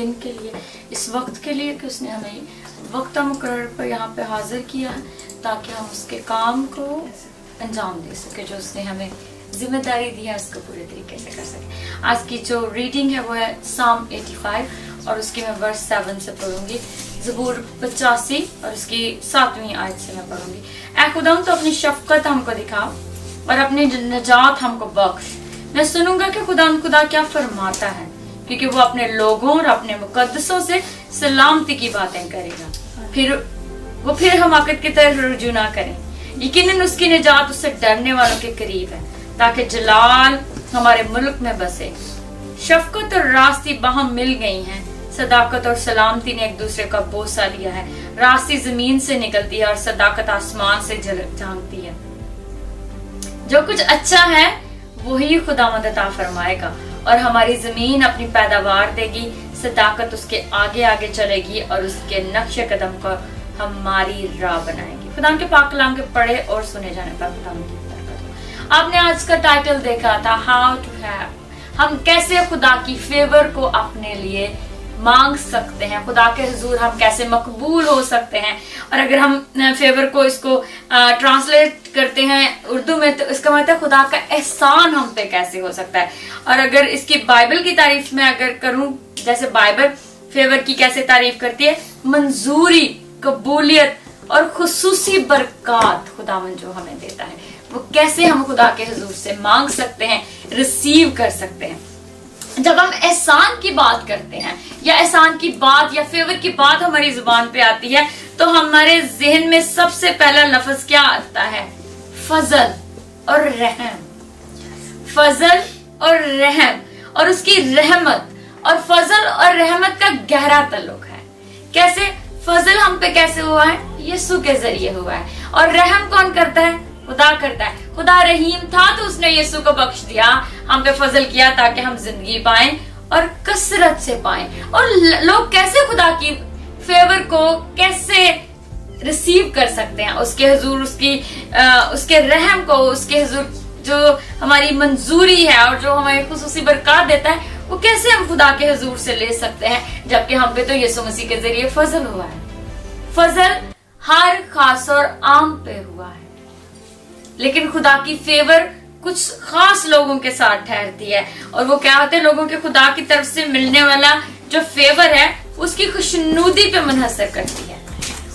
दिन के लिए, इस वक्त के लिए कि उसने हमें वक्त मुकर्रर पर यहाँ पे हाजिर किया है ताकि हम उसके काम को अंजाम दे सके, जो उसने हमें जिम्मेदारी दी है उसको पूरे तरीके से कर सके। आज की जो रीडिंग है वो है साम 85 और उसकी मैं वर्स 7 से पढ़ूंगी, ज़बूर 85 और उसकी 7वीं आयत से मैं पढ़ूंगी। ऐ खुदा तो अपनी शफकत हमको दिखा और अपनी नजात हमको बख्श। मैं सुनूंगा कि खुदा क्या फरमाता है, क्योंकि वो अपने लोगों और अपने मुकद्दसों से सलामती की बातें करेगा। फिर हमाकत की तरफ रुजू ना करें। यकीनन उसकी निजात उससे डरने वालों के करीब है, ताकि जलाल हमारे मुल्क में बसे। शफकत और रास्ती बाहम मिल गई हैं, सदाकत और सलामती ने एक दूसरे का बोसा लिया है। रास्ती जमीन से निकलती है और सदाकत आसमान से झांकती है। जो कुछ अच्छा है वही खुदावंद अता फरमाएगा और हमारी जमीन अपनी पैदावार देगी। सदाकत उसके आगे आगे चलेगी और उसके नक्शे कदम को हमारी राह बनाएगी। खुदा के पाक कलाम के पढ़े और सुने जाने पर खुदा की बरकत हो। आपने आज का टाइटल देखा था हाउ टू हैव। हम कैसे खुदा की फेवर को अपने लिए मांग सकते हैं, खुदा के हुजूर हम कैसे मकबूल हो सकते हैं। और अगर हम फेवर को इसको ट्रांसलेट करते हैं उर्दू में तो इसका मतलब खुदा का एहसान हम पे कैसे हो सकता है। और अगर इसकी बाइबल की तारीफ में अगर करूं, जैसे बाइबल फेवर की कैसे तारीफ करती है, मंजूरी, कबूलियत और खुसूसी बरकत खुदावन जो हमें देता है, वो कैसे हम खुदा के हुजूर से मांग सकते हैं, रिसीव कर सकते हैं। जब हम एहसान की बात करते हैं या एहसान की बात या फेवर की बात हमारी जुबान पे आती है तो हमारे जहन में सबसे पहला लफ्ज क्या आता है? फजल और रहम। फजल और रहम और उसकी रहमत, और फजल और रहमत का गहरा ताल्लुक है। कैसे? फजल हम पे कैसे हुआ है? यीशु के जरिए हुआ है। और रहम कौन करता है? खुदा करता है। खुदा रहीम था तो उसने यीशु को बख्श दिया, हम पे फजल किया ताकि हम जिंदगी पाएं और कसरत से पाएं। और लोग कैसे खुदा की फेवर को कैसे रिसीव कर सकते हैं? उसके हुजूर उसके रहम को, उसके हुजूर जो हमारी मंजूरी है और जो हमें खुसूसी बरकत देता है, वो कैसे हम खुदा के हुजूर से ले सकते हैं जबकि हम पे तो यीशु मसीह के जरिए फजल हुआ है। फजल हर खास और आम पे हुआ है, लेकिन खुदा की फेवर कुछ खास लोगों के साथ ठहरती है। और वो क्या होते हैं? लोगों के खुदा की तरफ से मिलने वाला जो फेवर है उसकी खुशनुदी पे मुनहसर करती है।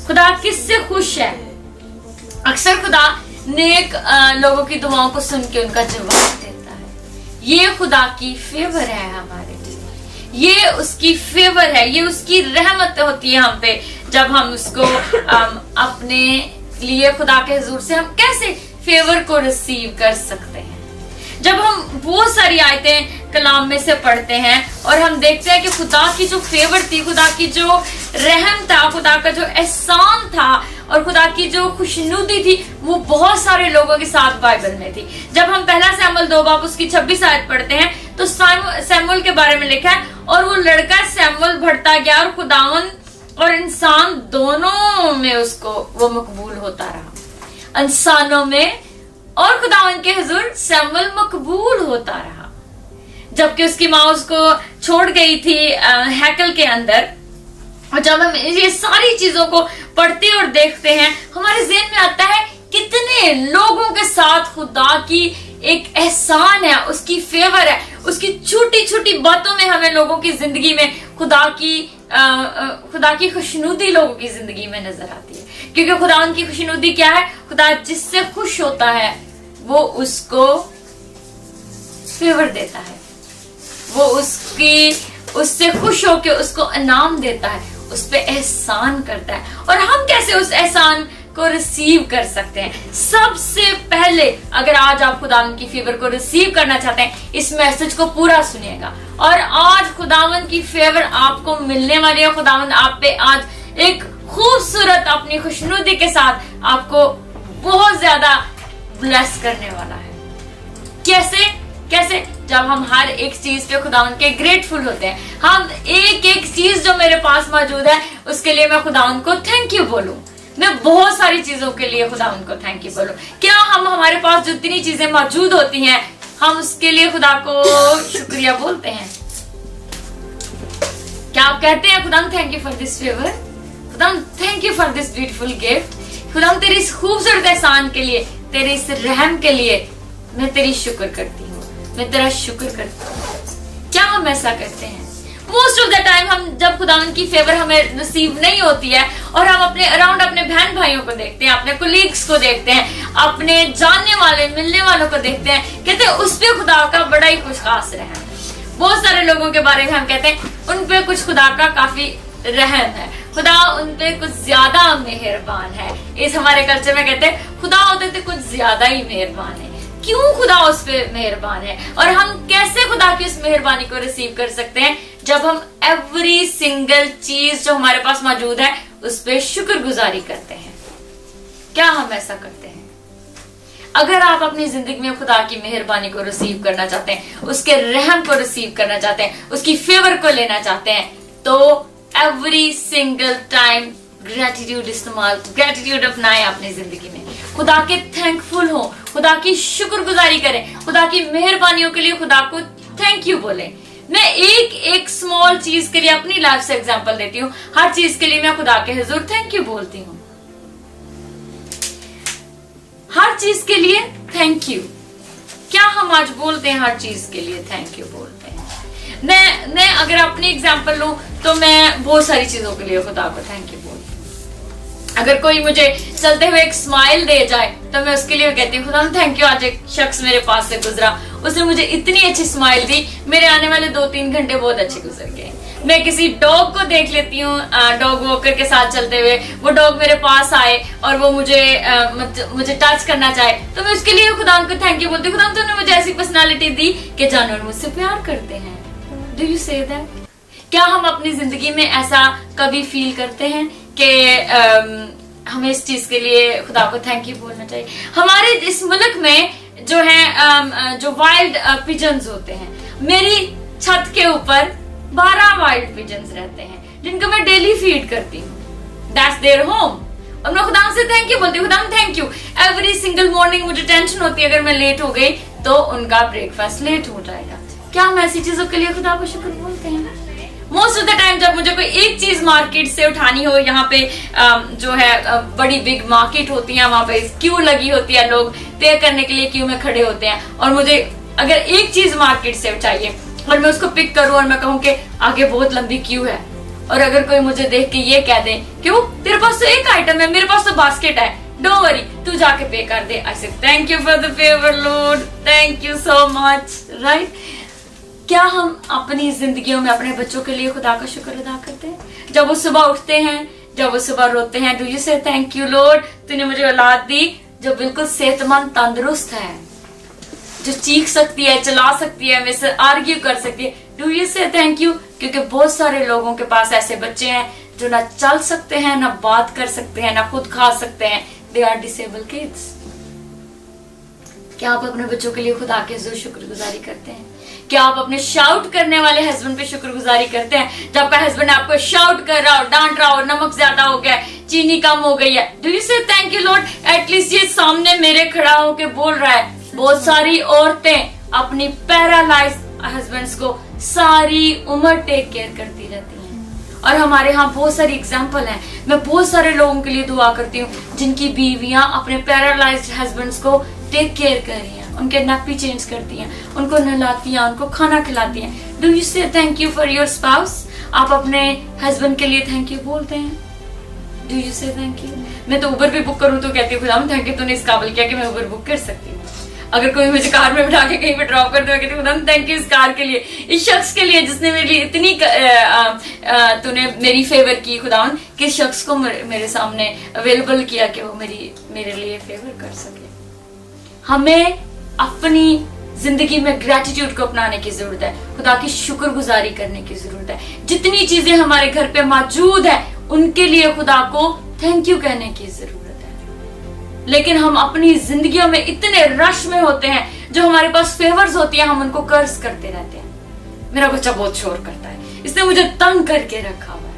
खुदा किससे खुश है? अक्सर खुदा नेक लोगों की दुआओं को सुन के उनका जवाब देता है। ये खुदा की फेवर है हमारे लिए, ये उसकी फेवर है, ये उसकी रहमत होती है हम पे जब हम उसको अपने लिए खुदा के हुजूर से हम कैसे फेवर को रिसीव कर सकते हैं। जब हम बहुत सारी आयतें कलाम में से पढ़ते हैं और हम देखते हैं कि खुदा की जो फेवर थी, खुदा की जो रहम था, खुदा का जो एहसान था और खुदा की जो खुशनुदी थी, वो बहुत सारे लोगों के साथ बाइबल में थी। जब हम पहला सैमुएल 2 बाब उसकी 26 आयत पढ़ते हैं तो सैमुएल के बारे में लिखा है, और वो लड़का सैमुएल बढ़ता गया और खुदावन और इंसान दोनों में उसको वो मकबूल होता रहा। इंसानों में और खुदावन के हुजूर सैमुएल मकबूल होता रहा। जबकि उसकी माँ उसको छोड़ गई थी हैकल के अंदर। और जब हम ये सारी चीजों को पढ़ते और देखते हैं, हमारे ज़हन में आता है कितने लोगों के साथ खुदा की एक एहसान है, उसकी फेवर है, उसकी छोटी छोटी बातों में हमें लोगों की जिंदगी में खुदा की खुशनुदी लोगों की जिंदगी में नजर आती है। क्योंकि खुदा उनकी खुशनुदी क्या है? खुदा जिससे खुश होता है वो उसको फेवर देता है, वो उससे खुश होकर उसको इनाम देता है, उस पे एहसान करता है। और हम कैसे उस एहसान को रिसीव कर सकते हैं? सबसे पहले अगर आज आप खुदावन की फेवर को रिसीव करना चाहते हैं, इस मैसेज को पूरा सुनिएगा। और आज खुदावन की फेवर आपको मिलने वाली है। खुदावन आप पे आज एक खूबसूरत अपनी खुशनुदी के साथ आपको बहुत ज्यादा ब्लेस करने वाला है। कैसे? जब हम हर एक चीज पे खुदावन के ग्रेटफुल होते हैं। हम एक एक चीज जो मेरे पास मौजूद है उसके लिए मैं खुदावन को थैंक यू बोलूं। मैं बहुत सारी चीजों के लिए खुदावन को थैंक यू बोलूं। क्या हम हमारे पास जितनी चीजें मौजूद होती हैं हम उसके लिए खुदा को शुक्रिया बोलते हैं? क्या आप कहते हैं खुदा thank you for this favour, खुदा thank you for this beautiful gift, खुदा तेरी इस खूबसूरत एहसान के लिए, तेरे इस रहम के लिए मैं तेरी शुक्र करती हूँ, मैं तेरा शुक्र करती हूँ। क्या हम ऐसा करते हैं? मोस्ट ऑफ द टाइम हम जब खुदावन की फेवर हमें नसीब नहीं होती है और हम अपने अराउंड अपने बहन भाइयों को देखते हैं, अपने कोलीग्स को देखते हैं, अपने जानने वाले मिलने वालों को देखते हैं, कहते हैं उस पे खुदा का बड़ा ही कुछ खास रहम। बहुत सारे लोगों के बारे में हम कहते हैं उन पे कुछ खुदा का काफी रहम है, खुदा उन पे कुछ ज्यादा मेहरबान है। इस हमारे कल्चर में कहते हैं खुदा होते थे कुछ ज्यादा ही मेहरबान है। क्यों खुदा उस पे मेहरबान है और हम कैसे खुदा की उस मेहरबानी को रिसीव कर सकते हैं? जब हम एवरी सिंगल चीज जो हमारे पास मौजूद है उस पे शुक्रगुजारी करते हैं। क्या हम ऐसा करते हैं? अगर आप अपनी जिंदगी में खुदा की मेहरबानी को रिसीव करना चाहते हैं, उसके रहम को रिसीव करना चाहते हैं, उसकी फेवर को लेना चाहते हैं, तो एवरी सिंगल टाइम ग्रेटिट्यूड इस्तेमाल, ग्रेटिट्यूड अपनाएं अपनी जिंदगी में। खुदा के थैंकफुल हो, खुदा की शुक्रगुजारी करें, खुदा की मेहरबानियों के लिए खुदा को थैंक यू बोलें। मैं एक एक स्मॉल चीज के लिए अपनी लाइफ से एग्जांपल देती हूँ। हर चीज के लिए मैं खुदा के हुजूर थैंक यू बोलती हूँ, हर चीज के लिए थैंक यू। क्या हम आज बोलते हैं हर चीज के लिए थैंक यू बोलते हैं? मैं अगर अपनी एग्जांपल लूं तो मैं बहुत सारी चीजों के लिए खुदा को थैंक यू बोलती हूँ। अगर कोई मुझे चलते हुए एक स्माइल दे जाए तो मैं उसके लिए कहती हूँ खुदा थैंक यू, आज एक शख्स मेरे पास से गुजरा, उसने मुझे इतनी अच्छी स्माइल दी, मेरे आने वाले 2-3 घंटे बहुत अच्छे गुजर गए। मैं किसी डॉग को देख लेती हूँ, डॉग वॉकर के साथ चलते हुए, वो डॉग मेरे पास आए और वो मुझे टच करना चाहे तो मैं उसके लिए खुदा को थैंक यू बोलती हूँ। खुदा तुमने मुझे ऐसी पर्सनालिटी दी कि जानवर मुझसे प्यार करते हैं। Do you say that? क्या हम अपनी जिंदगी में ऐसा कभी फील करते हैं कि हमें इस चीज के लिए खुदा को थैंक यू बोलना चाहिए? हमारे इस मुल्क में जो है जो वाइल्ड पिजन्स होते हैं, मेरी छत के ऊपर 12 वाइल्ड पिजन्स रहते हैं जिनको मैं डेली फीड करती हूँ। That's their home. और मैं खुदा से थैंक यू बोलती हूँ, खुदा thank you. Every single morning मुझे टेंशन होती है अगर मैं लेट हो गई तो उनका ब्रेकफास्ट लेट हो जाएगा। क्या हम ऐसी चीजों के लिए खुदा को शुक्र बोलते हैं? मोस्ट ऑफ द टाइम जब मुझे कोई एक चीज मार्केट से उठानी हो, यहाँ पे जो है बड़ी बिग मार्केट होती है, वहां पे क्यू लगी होती है, लोग पे करने के लिए क्यू में खड़े होते हैं, और मुझे अगर एक चीज मार्केट से चाहिए और मैं उसको पिक करूं और मैं कहूं कि आगे बहुत लंबी क्यू है, और अगर कोई मुझे देख के ये कह दे क्यों तेरे पास तो एक आइटम है, मेरे पास तो बास्केट है, डोंट वरी तू जाके पे कर दे, आई से thank you for the favour Lord, thank you so much, right? क्या हम अपनी जिंदगियों में अपने बच्चों के लिए खुदा का शुक्र अदा करते हैं? जब वो सुबह उठते हैं, जब वो सुबह रोते हैं, डू यू से थैंक यू लॉर्ड, तूने मुझे औलाद दी जो बिल्कुल सेहतमंद तंदुरुस्त है, जो चीख सकती है, चला सकती है, मेरे से आर्ग्यू कर सकती है, डू यू से थैंक यू? क्योंकि बहुत सारे लोगों के पास ऐसे बच्चे हैं जो ना चल सकते हैं, ना बात कर सकते हैं, ना खुद खा सकते हैं, दे आर डिसेबल किड्स। क्या आप अपने बच्चों के लिए खुदा के हुजूर शुक्रगुजारी करते हैं? क्या आप अपने शाउट करने वाले हस्बैंड पे शुक्रगुजारी करते हैं? जब आपका हस्बैंड आपको शाउट कर रहा हो, डांट रहा हो, नमक ज्यादा हो गया, चीनी कम हो गई है, डू यू से थैंक यू लॉर्ड, एटलीस्ट ये सामने मेरे खड़ा होके बोल रहा है। बहुत सारी औरतें अपनी पैरालाइज हस्बैंड्स को सारी उम्र टेक केयर करती रहती हैं, और हमारे यहाँ बहुत सारी एग्जाम्पल हैं। मैं बहुत सारे लोगों के लिए दुआ करती हूँ जिनकी बीवियां अपने पैरालाइज्ड हस्बैंड्स को टेक केयर कर रही हैं, उनके नैपी चेंज करती हैं, उनको नहलाती हैं, उनको खाना खिलाती हैं। डू यू से thank you for your spouse? आप अपने हस्बैंड के लिए थैंक यू बोलते हैं? डू यू से थैंक यू? मैं तो उबर भी बुक करूँ तो कहती हूँ खुदा थैंक यू, तूने इस काबिल किया कि मैं उबर बुक कर सकती हूँ। अगर कोई मुझे कार में बिठा के कहीं पे ड्रॉप कर दे, कहती हूँ खुदा थैंक यू इस कार के लिए, इस शख्स के लिए जिसने मेरे लिए इतनी तूने मेरी फेवर की खुदा, किस शख्स को मेरे सामने अवेलेबल किया कि वो मेरे लिए फेवर कर सके। हमें अपनी जिंदगी में ग्रेटिट्यूड को अपनाने की जरूरत है, खुदा की शुक्रगुजारी करने की जरूरत है। जितनी चीजें हमारे घर पे मौजूद है उनके लिए खुदा को थैंक यू कहने की जरूरत है। लेकिन हम अपनी जिंदगियों में इतने रश में होते हैं, जो हमारे पास फेवर्स होती है हम उनको कर्ज करते रहते हैं। मेरा बच्चा बहुत शोर करता है, इसने मुझे तंग करके रखा हुआ है।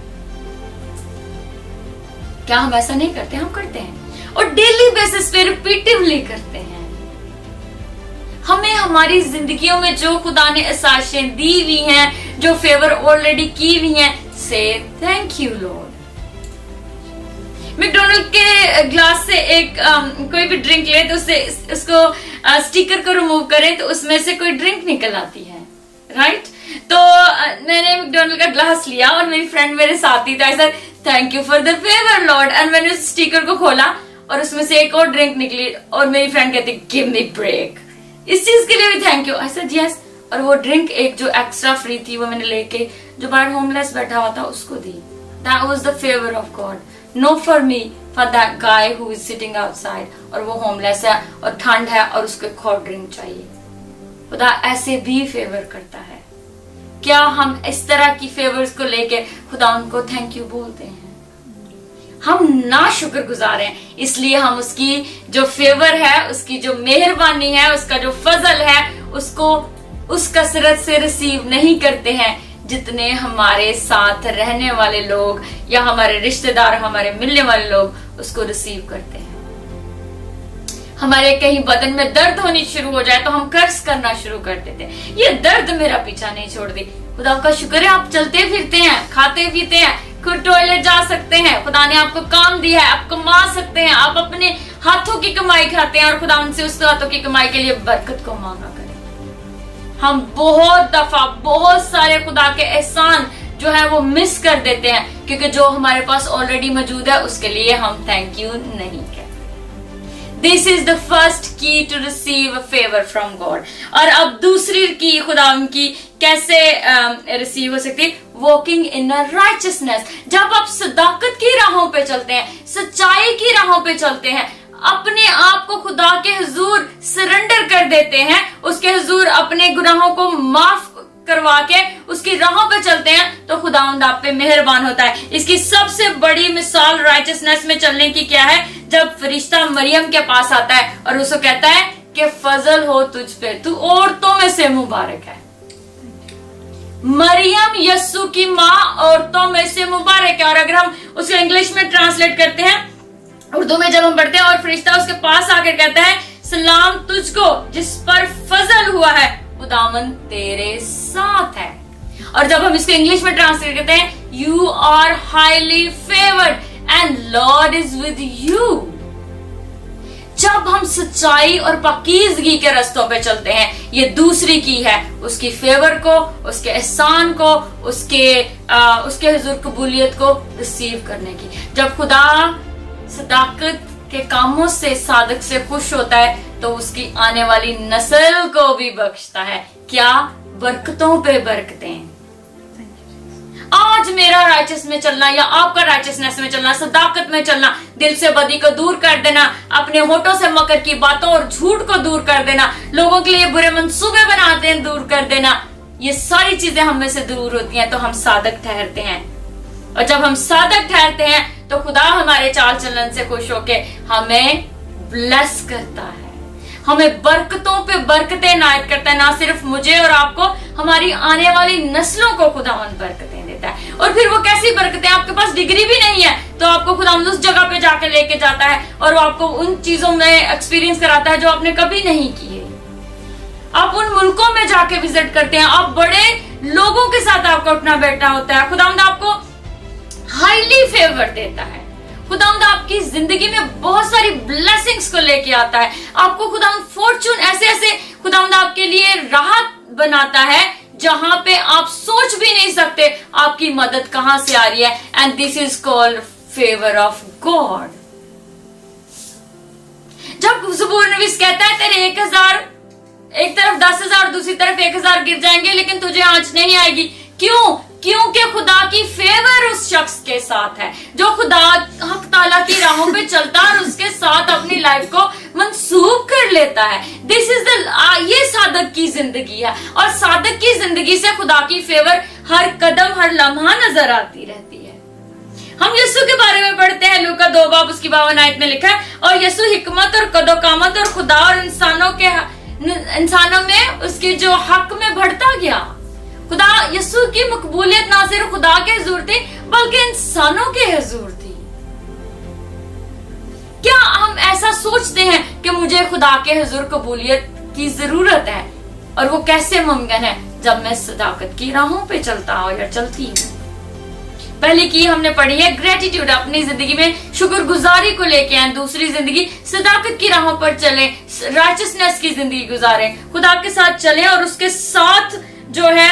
क्या हम ऐसा नहीं करते? हम करते हैं, और डेली बेसिस पे रिपीटिवली करते हैं। हमें हमारी जिंदगियों में जो खुदा ने आशीषें दी हुई हैं, जो फेवर ऑलरेडी की हुई हैं, से थैंक यू लॉर्ड। मैकडोनल्ड के ग्लास से एक कोई भी ड्रिंक ले तो उसको स्टिकर को रिमूव करें तो उसमें से कोई ड्रिंक निकल आती है, राइट? तो मैंने मैकडोनल्ड का ग्लास लिया और मेरी फ्रेंड मेरे साथ ही था, ऐसा thank you for the favour Lord, and मैंने उस स्टिकर को खोला और उसमें से एक और ड्रिंक निकली और मेरी फ्रेंड कहती गिव मी ब्रेक, इस चीज के लिए भी thank you. I said yes, और वो ड्रिंक एक जो एक्स्ट्रा फ्री थी वो मैंने लेके जो बाहर होमलेस बैठा हुआ था उसको दी। That was the favour of God, no for me, for that guy who is sitting outside, और वो होमलेस है और ठंड है और उसको एक हॉट ड्रिंक चाहिए। खुदा ऐसे भी फेवर करता है। क्या हम इस तरह की फेवर्स को लेके खुदा उनको थैंक यू बोलते हैं? हम ना शुक्रगुजार हैं, इसलिए हम उसकी जो फेवर है, उसकी जो मेहरबानी है, उसका जो फजल है, उसको उस कसरत से रिसीव नहीं करते हैं जितने हमारे साथ रहने वाले लोग या हमारे रिश्तेदार, हमारे मिलने वाले लोग उसको रिसीव करते हैं। हमारे कहीं बदन में दर्द होनी शुरू हो जाए तो हम कर्ज करना शुरू कर देते हैं, ये दर्द मेरा पीछा नहीं छोड़ दी। खुदा का शुक्र है आप चलते फिरते हैं, खाते पीते हैं, खुद टॉयलेट जा सकते हैं, खुदा ने आपको काम दिया है, आप कमा सकते हैं, आप अपने हाथों की कमाई खाते हैं और खुदा उनसे उस हाथों की कमाई के लिए बरकत को मांगा करें। हम बहुत दफा बहुत सारे खुदा के एहसान जो है वो मिस कर देते हैं क्योंकि जो हमारे पास ऑलरेडी मौजूद है उसके लिए हम थैंक यू नहीं कहते। This is the first key to receive a favor from God। और अब दूसरी की खुदा उनकी कैसे रिसीव हो सकती है? Walking in a righteousness। जब आप सदाकत की राहों पे चलते हैं, सच्चाई की राहों पे चलते हैं, अपने आप को खुदा के हुजूर सरेंडर कर देते हैं, उसके हुजूर अपने गुनाहों को माफ करवा के उसकी राहों पे चलते हैं, तो खुदावंद आप पे मेहरबान होता है। इसकी सबसे बड़ी मिसाल राइचसनेस में चलने की क्या है? जब फरिश्ता मरियम के पास आता है और उसको कहता है कि फजल हो तुझ पे, तू औरतों में से मुबारक है। मरियम यस्सु की माँ औरतों में से मुबारक है। और अगर हम उसको इंग्लिश में ट्रांसलेट करते हैं, उर्दू में जब हम पढ़ते हैं और फरिश्ता उसके पास आकर कहता है सलाम तुझको जिस पर फजल हुआ है, खुदावन तेरे साथ है। और जब हम इसको इंग्लिश में ट्रांसलेट करते हैं, you are highly favoured and Lord is with you. जब हम सच्चाई और पाकीज़गी के रास्तों पे चलते हैं, ये दूसरी की है उसकी फेवर को, उसके एहसान को, उसके हुजूर कबूलियत को रिसीव करने की। जब खुदा सदाकत के कामों से सादक से खुश होता है तो उसकी आने वाली नस्ल को भी बख्शता है। क्या बरकतों पे बरकतें। आज मेरा राइचस में चलना या आपका राइचसनेस में चलना, सदाकत में चलना, दिल से बदी को दूर कर देना, अपने होठों से मकर की बातों और झूठ को दूर कर देना, लोगों के लिए बुरे मंसूबे बनाते हैं दूर कर देना, ये सारी चीजें हम में से दूर होती हैं तो हम सादक ठहरते हैं। और जब हम सादक ठहरते हैं तो खुदा हमारे चाल चलन से खुश होके हमें ब्लेस करता है, हमें बरकतों पे बरकतें नायत करता है। ना सिर्फ मुझे और आपको, हमारी आने वाली नस्लों को खुदावंद बरकतें देता है। और फिर वो कैसी बरकतें? आपके पास डिग्री भी नहीं है तो आपको खुदावंद उस जगह पे जाके लेके जाता है और वो आपको उन चीजों में एक्सपीरियंस कराता है जो आपने कभी नहीं की है। आप उन मुल्कों में जाके विजिट करते हैं, आप बड़े लोगों के साथ आपका उठना बैठना होता है। खुदावंद आपको हाईली फेवर देता है। खुदावंद आपकी जिंदगी में बहुत सारी ब्लेसिंग्स को लेके आता है। आपको खुदावंद फॉर्चून ऐसे खुदावंद आपके लिए राहत बनाता है जहां पे आप सोच भी नहीं सकते आपकी मदद कहां से आ रही है। And this is called favour of God. जब ज़बूर नवीस कहता है तेरे 1000 एक तरफ 10,000 दूसरी तरफ 1,000 गिर जाएंगे लेकिन तुझे आंच नहीं आएगी। क्यों? क्योंकि खुदा की फेवर उस शख्स के साथ है जो खुदा हक ताला की राहों पे चलता है और उसके साथ अपनी लाइफ को मंसूब कर लेता है। दिस इज ये सादक की जिंदगी है। और सादक की जिंदगी से खुदा की फेवर हर कदम हर लम्हा नजर आती रहती है। हम यीशु के बारे में पढ़ते हैं, लूका 2 बाब उसकी 52 आयत में लिखा है, और यीशु हिकमत और कदोकामत और खुदा और इंसानों में उसके जो हक में बढ़ता गया। खुदा यीशु की मकबूलियत ना सिर्फ खुदा के हुजूर थी बल्कि इंसानों के हुजूर थी। क्या हम ऐसा सोचते हैं कि मुझे खुदा के हुजूर कबूलियत की जरूरत है? और वो कैसे मुमकिन है? जब मैं सदाकत की राहों पे चलता हूं या चलती हूं। पहली की हमने पढ़ी है ग्रेटिट्यूड, अपनी जिंदगी में शुक्रगुजारी को लेके आए, दूसरी जिंदगी सदाकत की राहों पर चले, राइचसनेस की जिंदगी गुजारे, खुदा के साथ चले और उसके साथ जो है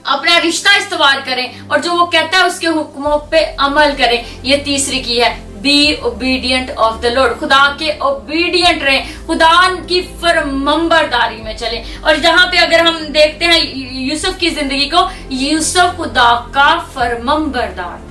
अपना रिश्ता इस्तवार करें और जो वो कहता है उसके हुक्मों पे अमल करें। ये तीसरी की है be obedient of the Lord, खुदा के ओबीडियंट रहे, खुदा की फरमंबरदारी में चले। और जहां पे अगर हम देखते हैं यूसुफ की जिंदगी को, यूसुफ खुदा का फरमंबरदार था।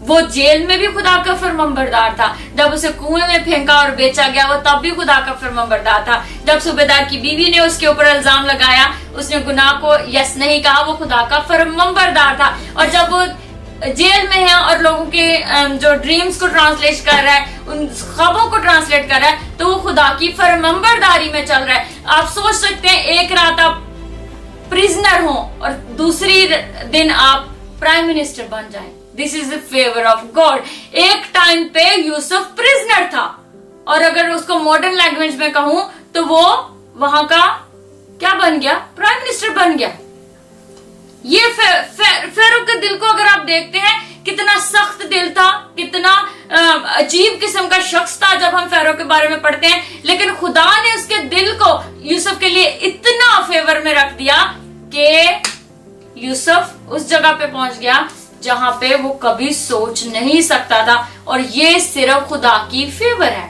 वो जेल में भी खुदा का फरमंबरदार था, जब उसे कुएं में फेंका और बेचा गया वो तब भी खुदा का फरमंबरदार था। जब सूबेदार की बीवी ने उसके ऊपर इल्जाम लगाया, उसने गुनाह को यस नहीं कहा, वो खुदा का फरमंबरदार था। और जब वो जेल में है और लोगों के जो ड्रीम्स को ट्रांसलेट कर रहा है, उन ख्वाबों को ट्रांसलेट कर रहा है, तो वो खुदा की फरमंबरदारी में चल रहा है। आप सोच सकते हैं एक रात आप प्रिजनर हो और दूसरी दिन आप प्राइम मिनिस्टर बन जाएं। This is the favour of God. एक टाइम पे यूसुफ प्रिजनर था और अगर उसको मॉडर्न लैंग्वेज में कहूं तो वो वहां का क्या बन गया, प्राइम मिनिस्टर बन गया। ये फेरो के दिल को अगर आप देखते हैं, कितना सख्त दिल था, कितना अजीब किस्म का शख्स था जब हम फेरो के बारे में पढ़ते हैं, लेकिन खुदा ने उसके दिल को यूसुफ के लिए इतना फेवर में रख दिया कि यूसुफ उस जगह पे पहुंच गया जहां पे वो कभी सोच नहीं सकता था। और ये सिर्फ खुदा की फेवर है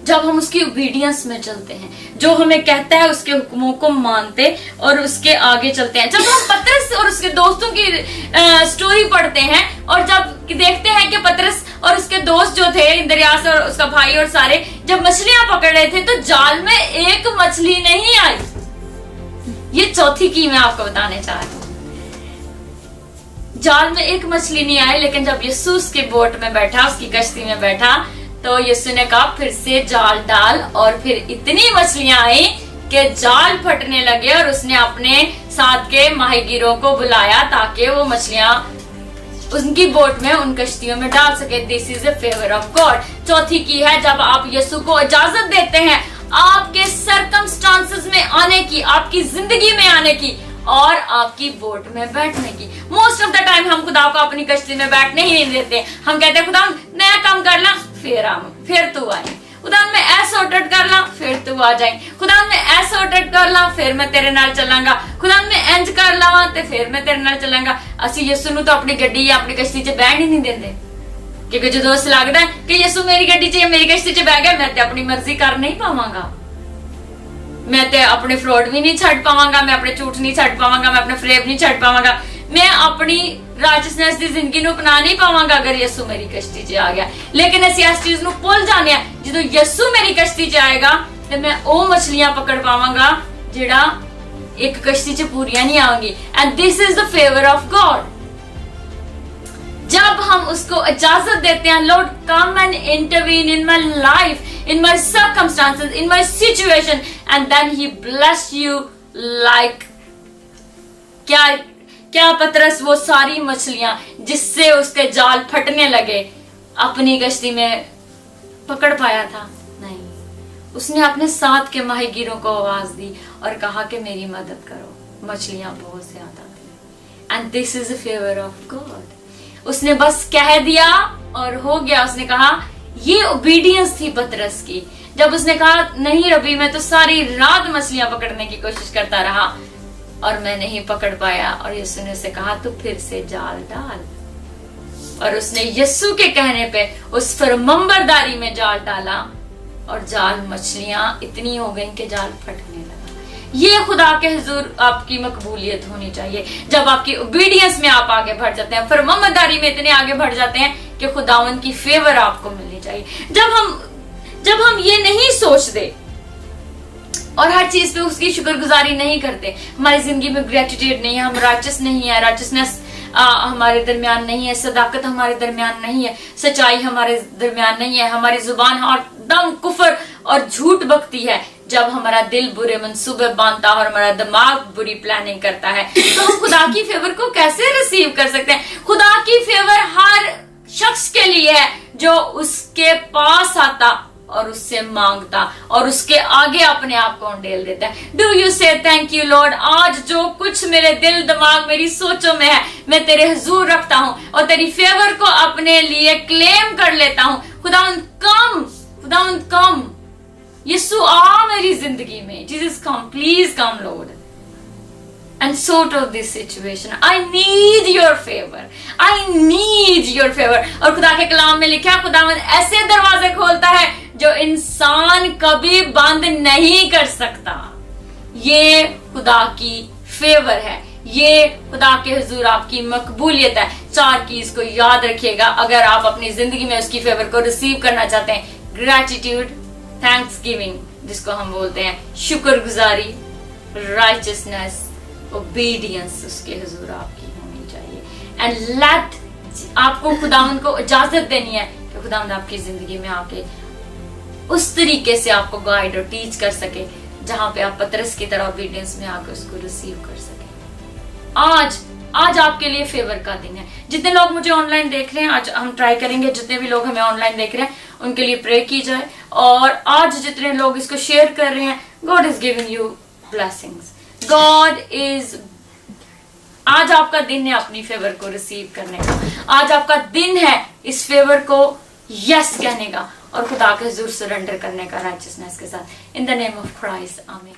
जब हम उसकी ओबीडियंस में चलते हैं, जो हमें कहता है उसके हुक्मों को मानते और उसके आगे चलते हैं। जब हम पतरस और उसके दोस्तों की स्टोरी पढ़ते हैं और जब देखते हैं कि पतरस और उसके दोस्त जो थे, इंद्रियास और उसका भाई और सारे, जब मछलियां पकड़ रहे थे तो जाल में एक मछली नहीं आई। ये चौथी की मैं आपको बताने चाह रही हूँ। जाल में एक मछली नहीं आई, लेकिन जब यीशु उसके बोट में बैठा, उसकी कश्ती में बैठा, तो यीशु ने कहा फिर से जाल डाल, और फिर इतनी मछलियां आई कि जाल फटने लगे और उसने अपने साथ के माहीगीरों को बुलाया ताकि वो मछलियां उनकी बोट में, उन कश्तियों में डाल सके। This is the favour of God. चौथी की है जब आप यीशु को इजाजत देते हैं आपके सर्कमस्टांसेस में आने की, आपकी जिंदगी में आने की और आपकी बोट में बैठने की। मोस्ट ऑफ द टाइम हम खुदा को अपनी कश्ती में बैठने ही नहीं देते। हम कहते हैं खुदा नया काम कर ला, फिर तू आए, खुदा मैं ऐसा ऑर्डर कर ला, फिर तू आ जाए, खुदा मैं ऐसा ऑर्डर कर ला, फिर मैं तेरे नाल चलांगा, खुदा मैं इंज कर लावा ते फिर मैं तेरे नाल चलांगा। असि यीशु नूं तो अपनी गड्डी या अपनी कश्ती च बैठ ही नहीं देंदे, क्योंकि जो दोस्त लगता है कि यीशु मेरी गड्डी च या मेरी कश्ती च बैठ गया, मैं ते अपनी मर्जी कर नहीं पावांगा, मैं ते अपने फ्रॉड भी नहीं छड़ पावांगा, मैं अपने झूठ नहीं छड़ पावांगा, मैं अपने फरेब नहीं छड़ पावांगा, मैं अपनी राइचसनेस दी जिंदगी नूं अपना नहीं पावांगा अगर यीशु मेरी कश्ती च आ गया। लेकिन असीं इस चीज नूं भुल जाने आ, जदों यीशु मेरी कश्ती च आएगा ते मैं ओ मछलियां पकड़ पावांगा जेड़ा एक कश्ती च पूरियां नहीं आएंगी। And this is the favour of God. जब हम उसको इजाजत देते हैं, Lord come and intervene in my life, in my circumstances, in my situation, and then he bless you like क्या पतरस वो सारी मछलियां जिससे उसके जाल फटने लगे अपनी कश्ती में पकड़ पाया था? नहीं, उसने अपने साथ के माहीगीरों को आवाज दी और कहा कि मेरी मदद करो, मछलियां बहुत ज्यादा थी। And this is the favour of God. उसने बस कह दिया और हो गया। उसने कहा, ये ओबीडियंस थी पतरस की। जब उसने कहा नहीं रबी, मैं तो सारी रात मछलियां पकड़ने की कोशिश करता रहा और मैं नहीं पकड़ पाया, और यीशु ने उसे कहा तू फिर से जाल डाल, और उसने यीशु के कहने पे उस फरमंबरदारी में जाल डाला और जाल मछलियां इतनी हो गई कि जाल फटने लगा। ये खुदा के हुजूर आपकी मकबूलियत होनी चाहिए जब आपकी ओबीडियंस में आप आगे बढ़ जाते हैं, फरमाबरदारी में इतने आगे बढ़ जाते हैं कि खुदावन की फेवर आपको मिलनी चाहिए। जब हम ये नहीं सोचते और हर चीज पे उसकी शुक्रगुजारी नहीं करते, हमारी जिंदगी में ग्रेटिट्यूड नहीं है, हम राइचस नहीं है, राइचसनेस हमारे दरमियान नहीं है, सदाकत हमारे दरमियान नहीं है, सच्चाई हमारे दरमियान नहीं है, हमारी जुबान हरदम कुफर और झूठ बकती है, जब हमारा दिल बुरे मंसूबे बांधता है और हमारा दिमाग बुरी प्लानिंग करता है, तो हम खुदा की फेवर को कैसे रिसीव कर सकते हैं? खुदा की फेवर हर शख्स के लिए है जो उसके पास आता और उससे मांगता और उसके आगे अपने आप को उंडेल देता है। डू यू से थैंक यू लॉर्ड, आज जो कुछ मेरे दिल दिमाग मेरी सोचों में है मैं तेरे हुजूर रखता हूं और तेरी फेवर को अपने लिए क्लेम कर लेता हूं। खुदावंद कम, यीशु आ मेरी जिंदगी में। Jesus come, please come Lord and sort out this situation. I need your favor. I need your favor. और खुदा के कलाम में लिखा है खुदावंद ऐसे दरवाजे खोलता है जो इंसान कभी बंद नहीं कर सकता। ये खुदा की फेवर है, ये खुदा के हुजूर आपकी मकबूलियत है। 4 कीज को याद रखिएगा अगर आप अपनी जिंदगी में उसकी फेवर को रिसीव करना चाहते हैं। ग्रेटिट्यूड, थैंक्सगिविंग जिसको हम बोलते हैं, शुक्रगुजारी, राइचियसनेस, ओबीडियंस उसके हुजूर आपकी होनी चाहिए। एंड लेट, आपको खुदावंद को इजाजत देनी है कि खुदावंद आपकी जिंदगी में आके उस तरीके से आपको गाइड और टीच कर सके जहां पे आप पतरस की तरह ओबीडियंस में आके उसको रिसीव कर सके। आज आपके लिए फेवर का दिन है। जितने लोग मुझे ऑनलाइन देख रहे हैं, आज हम ट्राई करेंगे जितने भी लोग हमें ऑनलाइन देख रहे हैं उनके लिए प्रे की जाए। और आज जितने लोग इसको शेयर कर रहे हैं, God is giving you blessings. आज आपका दिन है अपनी फेवर को रिसीव करने का। आज आपका दिन है इस फेवर को यस कहने का और खुदा के हुजूर सरेंडर करने का राइचियसनेस के साथ। In the name of Christ, आमीन।